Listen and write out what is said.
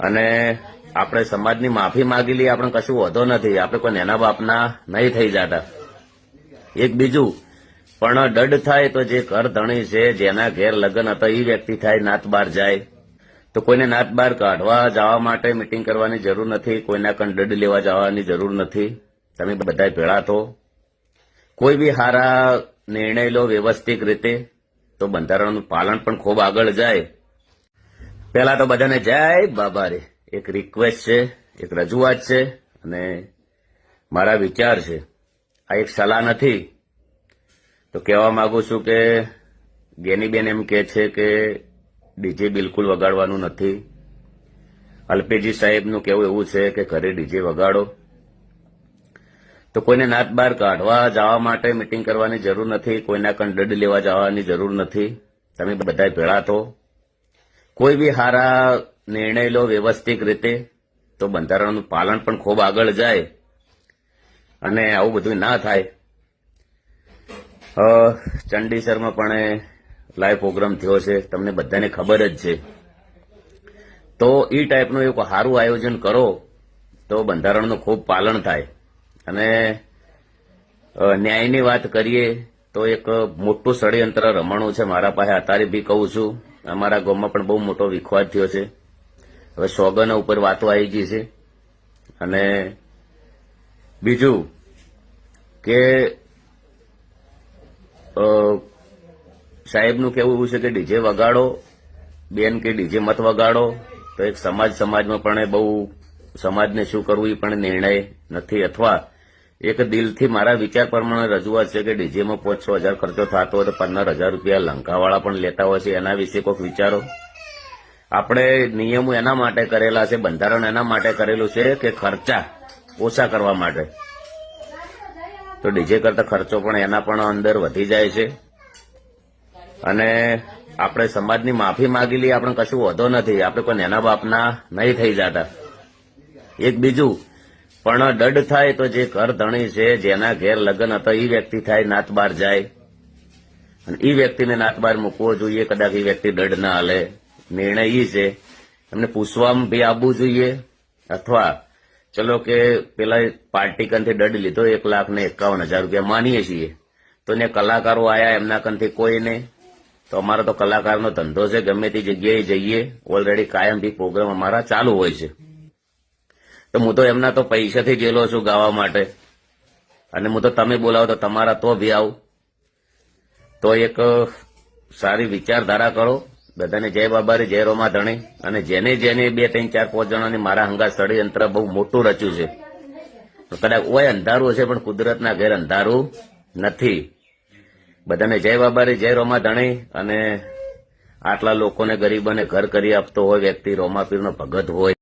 અને આપણે સમાજની માફી માંગી લઈએ, આપણે કશું વધો નથી, આપણે કોઈ નેના બાપના નહીં થઈ જતા. એક બીજું પણ દડ થાય તો જે ઘર ધણી છે, જેના ઘેર લગ્ન હતા એ વ્યક્તિ થાય, નાત બહાર જાય તો કોઈને નાત બહાર કાઢવા જવા માટે મિટિંગ કરવાની જરૂર નથી, કોઈના કણ દડ લેવા જવાની જરૂર નથી. તમે બધા ભેળા થો, કોઈ બી સારા નિર્ણય લો વ્યવસ્થિત રીતે, તો બંધારણનું પાલન પણ ખૂબ આગળ જાય. પહેલા તો બધાને જય બાબા રે. એક રિક્વેસ્ટ છે, એક રજૂઆત છે અને મારા વિચાર છે. આ એક સલાહ નથી. તો કહેવા માંગુ છું કે ગેનીબેન એમ કહે છે કે ડીજે બિલકુલ વગાડવાનું નથી. અલ્પેજી સાહેબનું કહેવું એવું છે કે ઘરે ડીજે વગાડો. તો કોઈને નાત બહાર કાઢવા જવા માટે મિટિંગ કરવાની જરૂર નથી, કોઈના કણ દડ લેવા જવાની જરૂર નથી. તમે બધા ભેળા થો, કોઈ બી સારા નિર્ણય લો વ્યવસ્થિત રીતે, તો બંધારણનું પાલન પણ ખૂબ આગળ જાય અને આવું બધું ના થાય. ચંડીસરમાં પણ લાઈવ પ્રોગ્રામ થયો છે, તમને બધાને ખબર જ છે. તો એ ટાઈપનું એક સારું આયોજન કરો તો બંધારણનું ખૂબ પાલન થાય. અને ન્યાયની વાત કરીએ તો એક મોટું ષડયંત્ર રમણું છે મારા પાસે, અત્યારે બી કહું છું. અમારા ગામમાં પણ બહુ મોટો વિખવાદ થયો છે. હવે સોગના ઉપર વાતો આવી ગઈ છે. અને બીજું કે સાહેબનું કહેવું એવું છે કે ડીજે વગાડો, બેન કે ડીજે મત વગાડો. તો એક સમાજમાં પણ બહુ સમાજને શું કરવું એ પણ નિર્ણય નથી. અથવા એક દિલથી મારા વિચાર પ્રમાણે રજૂઆત છે કે ડીજેમાં 5-6 હજાર ખર્ચો થતો હોય તો 15,000 રૂપિયા લંકાવાળા પણ લેતા હોય છે. એના વિશે કોઈક વિચારો. આપણે નિયમો એના માટે કરેલા છે, બંધારણ એના માટે કરેલું છે કે ખર્ચા ઓછા કરવા માટે. તો ડીજે કરતા ખર્ચો પણ એના પણ અંદર વધી જાય છે. અને આપણે સમાજની માફી માંગી લઈએ, આપણે કશું વધો નથી, આપણે કોઈ નેના બાપના નહીં થઈ જતા. એક બીજું પણ દડ થાય તો જે ઘર ધણી છે, જેના ઘેર લગ્ન હતા એ વ્યક્તિ થાય, નાત બહાર જાય અને એ વ્યક્તિને નાત બહાર મૂકવો જોઈએ. કદાચ એ વ્યક્તિ દડ ના હાલે, નિર્ણય એ છે. એમને પૂછવામાં બી આવવું જોઈએ. અથવા ચલો કે પેલા પાર્ટી કંથી દડ લીધો 1,51,000 રૂપિયા માનીએ છીએ, તો ને કલાકારો આયા એમના કંથી કોઈ નહીં. તો અમારો તો કલાકારનો ધંધો છે, ગમે તે જગ્યાએ જઈએ, ઓલરેડી કાયમ બી પ્રોગ્રામ અમારા ચાલુ હોય છે. તો હું તો એમના તો પૈસાથી ગયેલો છું ગાવા માટે, અને હું તો તમે બોલાવો તો તમારા તો બી આવું. તો એક સારી વિચારધારા કરો. બધાને જય બાબારી, જય રોમા ધણી. અને જેને 2, 3, 4, 5 જણાની મારા હંગાત ષડયંત્ર બહુ મોટું રચ્યું છે. તો કદાચ ઓય અંધારું છે પણ કુદરતના ઘેર અંધારું નથી. બધાને જય બાબારી, જય રોમા ધણી. અને આટલા લોકોને ગરીબોને ઘર કરી આપતો હોય વ્યક્તિ, રોમાપીરનો ભગત હોય.